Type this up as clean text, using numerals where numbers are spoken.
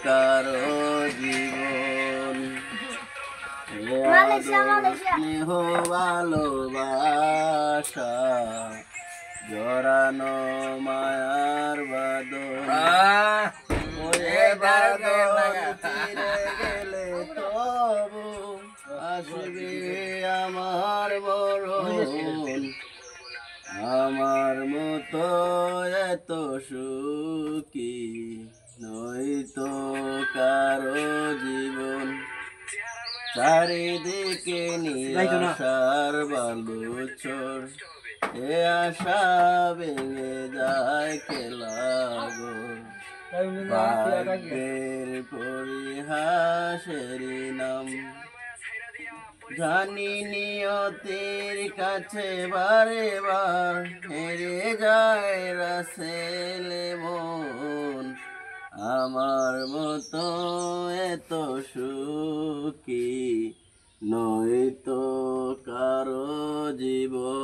কারো জীবন স্নেহ ভালোবাসা জড়ানো মায়ার বাদন ওরে বাদন চিরে গেলে তবু আসবে আমার মরণ আমার মতো এত সুখী নয়তো কারো জীবন চারিদিকে নিরাশার বালুচর এ আশা ভেঙে যায় খেলাগর ভাগ্যের পরিহাসেরই নাম জানি নিয়তির কাছে বারে বার হেরে যায় রাসেলে মন আমার মতো এত সুখী নয়তো কারো জীবন।